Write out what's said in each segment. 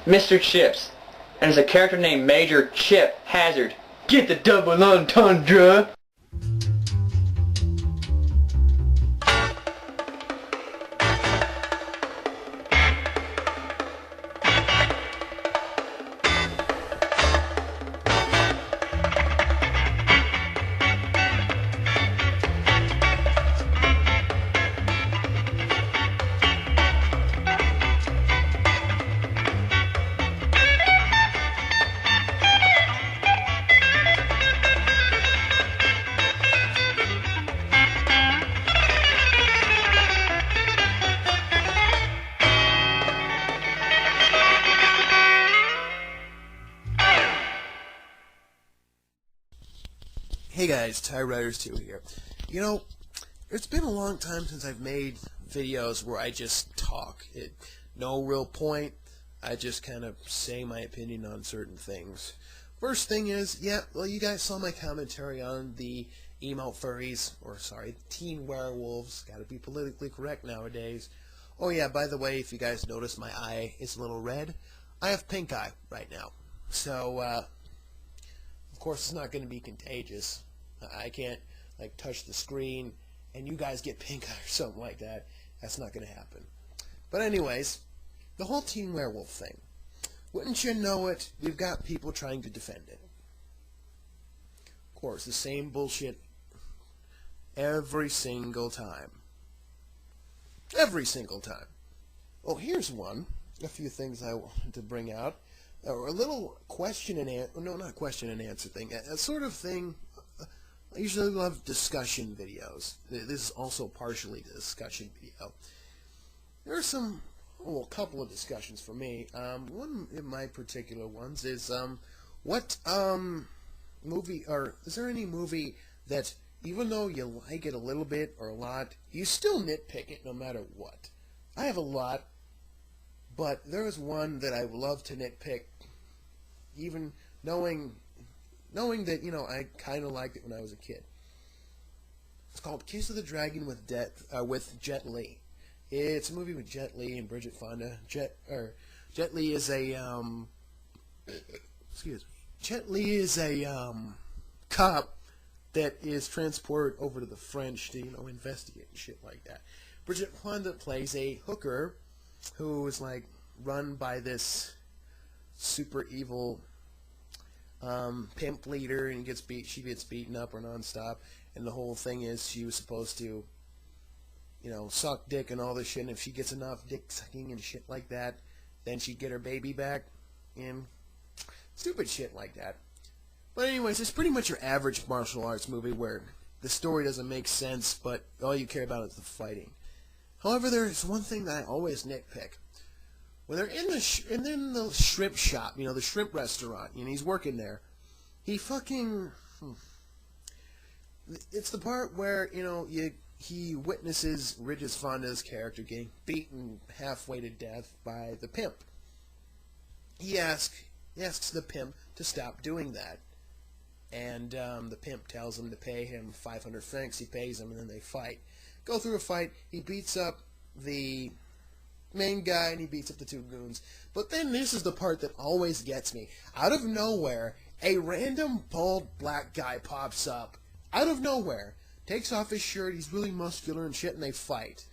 Mr. Chips. And there's a character named Major Chip Hazard. Get the double entendre! Hey guys, TyRiders2 here. You know, it's been a long time since I've made videos where I just talk. No real point. I just kind of say my opinion on certain things. First thing is, well, you guys saw my commentary on the emo furries, teen werewolves. Gotta be politically correct nowadays. Oh yeah, by the way, if you guys notice, my eye is a little red. I have pink eye right now. So, of course, it's not going to be contagious. I can't, touch the screen and you guys get pink eye or something like that. That's not going to happen. But anyways, the whole teen werewolf thing. Wouldn't you know it, we've got people trying to defend it. Of course, the same bullshit every single time. Every single time. Oh, here's one. A few things I wanted to bring out. Or a little question and answer, no, not question and answer thing, a sort of thing. I usually love discussion videos. This is also partially a discussion video. There are a couple of discussions for me. One of my particular ones is, what movie, or is there any movie that, even though you like it a little bit or a lot, you still nitpick it no matter what? I have a lot. But there is one that I love to nitpick, even knowing that, I kind of liked it when I was a kid. It's called Kiss of the Dragon with Jet Li. It's a movie with Jet Li and Bridget Fonda. Jet Li is a Jet Li is a cop that is transported over to the French to investigate and shit like that. Bridget Fonda plays a hooker who is run by this super evil pimp leader, and she gets beaten up or nonstop, and the whole thing is she was supposed to suck dick and all this shit, and if she gets enough dick sucking and shit like that, then she'd get her baby back, and stupid shit like that. But anyways, it's pretty much your average martial arts movie where the story doesn't make sense, but all you care about is the fighting. However, there's one thing that I always nitpick. When they're in the shrimp shop, the shrimp restaurant, and he's working there, he fucking... It's the part where, he witnesses Bridget Fonda's character getting beaten halfway to death by the pimp. He asks the pimp to stop doing that. And the pimp tells him to pay him 500 francs. He pays him, and then they fight. Go through a fight. He beats up the main guy, and he beats up the two goons. But then this is the part that always gets me. Out of nowhere, a random bald black guy pops up. Out of nowhere. Takes off his shirt. He's really muscular and shit, and they fight.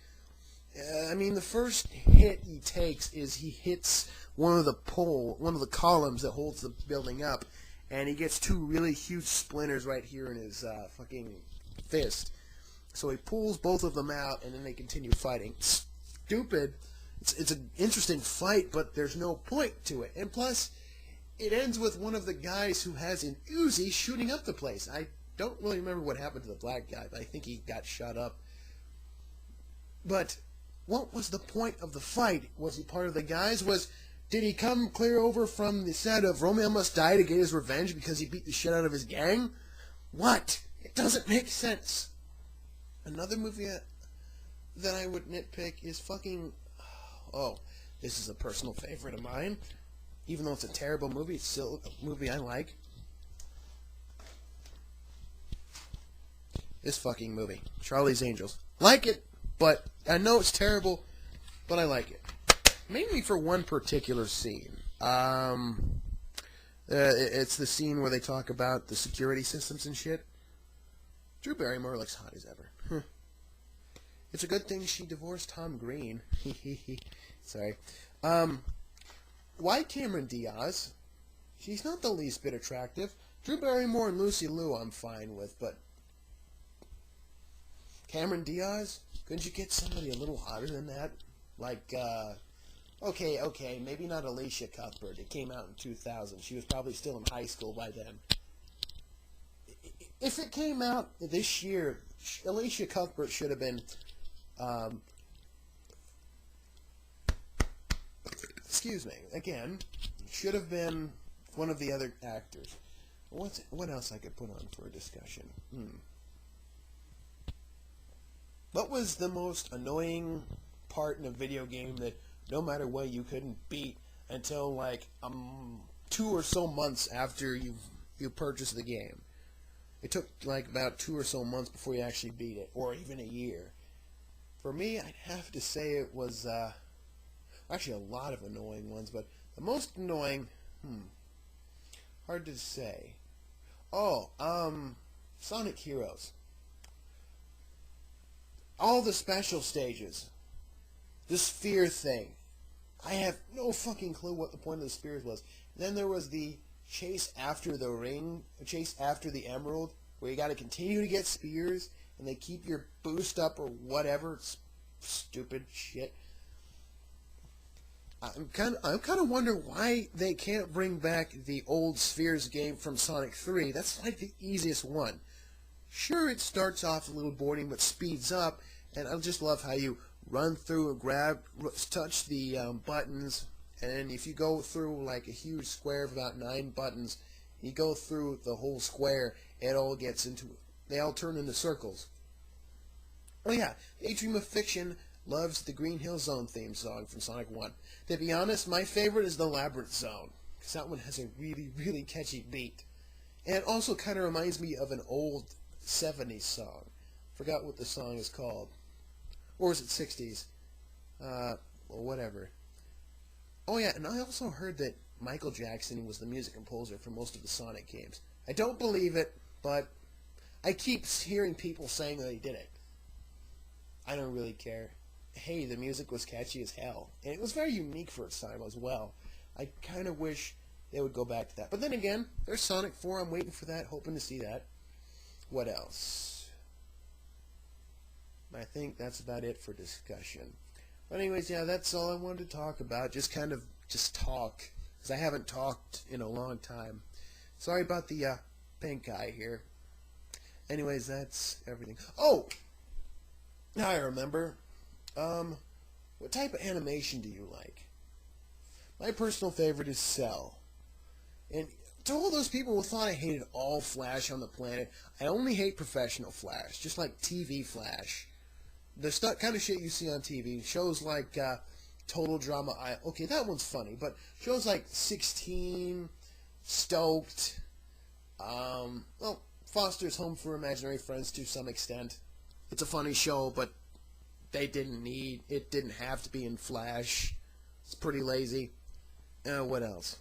The first hit he takes is he hits one of the columns that holds the building up, and he gets two really huge splinters right here in his fucking fist. So he pulls both of them out, and then they continue fighting. Stupid. It's an interesting fight, but there's no point to it. And plus, it ends with one of the guys who has an Uzi shooting up the place. I don't really remember what happened to the black guy, but I think he got shot up. But what was the point of the fight? Was he part of the guys? Did he come clear over from the set of Romeo Must Die to get his revenge because he beat the shit out of his gang? What? It doesn't make sense. Another movie that I would nitpick is fucking... Oh, this is a personal favorite of mine. Even though it's a terrible movie, it's still a movie I like. This fucking movie, Charlie's Angels. Like it, but I know it's terrible, but I like it. Mainly for one particular scene. It's the scene where they talk about the security systems and shit. Drew Barrymore looks hot as ever. It's a good thing she divorced Tom Green. Sorry. Why Cameron Diaz? She's not the least bit attractive. Drew Barrymore and Lucy Liu I'm fine with, but Cameron Diaz? Couldn't you get somebody a little hotter than that? Like, okay, maybe not Alicia Cuthbert. It came out in 2000. She was probably still in high school by then. If it came out this year, Alicia Cuthbert should have been, excuse me, again, should have been one of the other actors. What else I could put on for a discussion? What was the most annoying part in a video game that no matter what you couldn't beat until like 2 or so months after you purchased the game? It took like about 2 or so months before you actually beat it, or even a year. For me, I'd have to say it was actually a lot of annoying ones, but the most annoying, hard to say. Sonic Heroes. All the special stages. The sphere thing. I have no fucking clue what the point of the spheres was. And then there was the chase after the ring, chase after the emerald, where you gotta continue to get spears, and they keep your boost up or whatever. It's stupid shit. I'm kind of wondering why they can't bring back the old Spheres game from Sonic 3. That's like the easiest one. Sure, it starts off a little boring, but speeds up, and I just love how you run through and touch the buttons, and if you go through like a huge square of about 9 buttons, you go through the whole square, they all turn into circles. Oh yeah, Atrium of Fiction loves the Green Hill Zone theme song from Sonic 1. To be honest, my favorite is the Labyrinth Zone, because that one has a really, really catchy beat. And it also kind of reminds me of an old 70s song. Forgot what the song is called. Or is it 60s? Well, whatever. Oh yeah, and I also heard that Michael Jackson was the music composer for most of the Sonic games. I don't believe it, but I keep hearing people saying that he did it. I don't really care. Hey, the music was catchy as hell. And it was very unique for its time as well. I kind of wish they would go back to that. But then again, there's Sonic 4. I'm waiting for that, hoping to see that. What else? I think that's about it for discussion. But anyways, yeah, that's all I wanted to talk about. Just talk. Because I haven't talked in a long time. Sorry about the pink eye here. Anyways, that's everything. Oh! Now I remember. What type of animation do you like? My personal favorite is Cell. And to all those people who thought I hated all Flash on the planet, I only hate professional Flash, just like TV Flash. The kind of shit you see on TV, shows like Total Drama. Okay, that one's funny, but shows like 16, Stoked, well, Foster's Home for Imaginary Friends to some extent. It's a funny show, but it didn't have to be in Flash. It's pretty lazy. What else?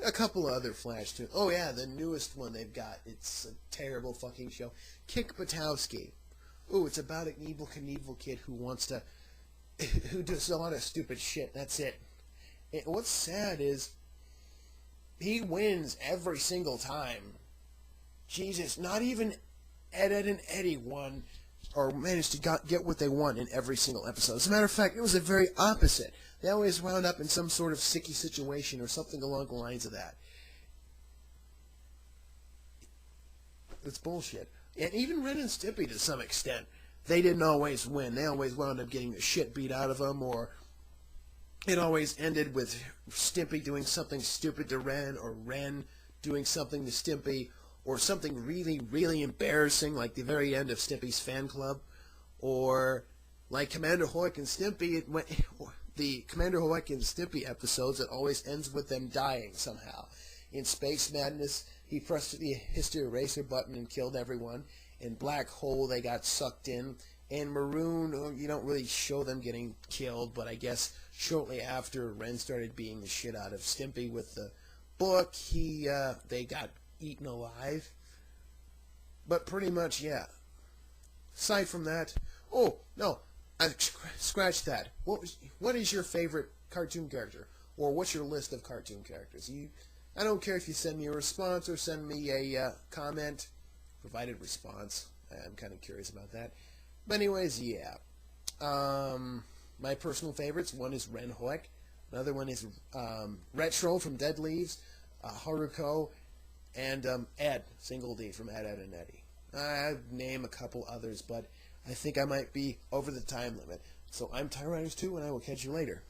A couple of other Flash too. Oh yeah, the newest one they've got. It's a terrible fucking show. Kick Buttowski. Ooh, it's about an Evel Knievel kid who does a lot of stupid shit. That's it. And what's sad is he wins every single time. Jesus, not even Ed and Eddie won or managed to get what they want in every single episode. As a matter of fact, it was the very opposite. They always wound up in some sort of sicky situation or something along the lines of that. It's bullshit. And even Ren and Stimpy, to some extent, they didn't always win. They always wound up getting the shit beat out of them, or it always ended with Stimpy doing something stupid to Ren, or Ren doing something to Stimpy, or something really, really embarrassing, like the very end of Stimpy's fan club, or like Commander Hoik and Stimpy, the Commander Hoik and Stimpy episodes, it always ends with them dying somehow. In Space Madness, he pressed the History Eraser button and killed everyone. In Black Hole, they got sucked in, In Maroon, you don't really show them getting killed, but I guess shortly after Ren started beating the shit out of Stimpy with the book, they got eaten alive. But pretty much, yeah. Aside from that, oh no, scratch that. What is your favorite cartoon character, or what's your list of cartoon characters? I don't care if you send me a response or send me a comment, provided response. I'm kind of curious about that. But anyways, yeah. My personal favorites, one is Ren Hoek, another one is Retro from Dead Leaves, Haruko, and Ed, Single D from Ed, Ed, and Eddie. I'd name a couple others, but I think I might be over the time limit. So I'm TyRiders2, and I will catch you later.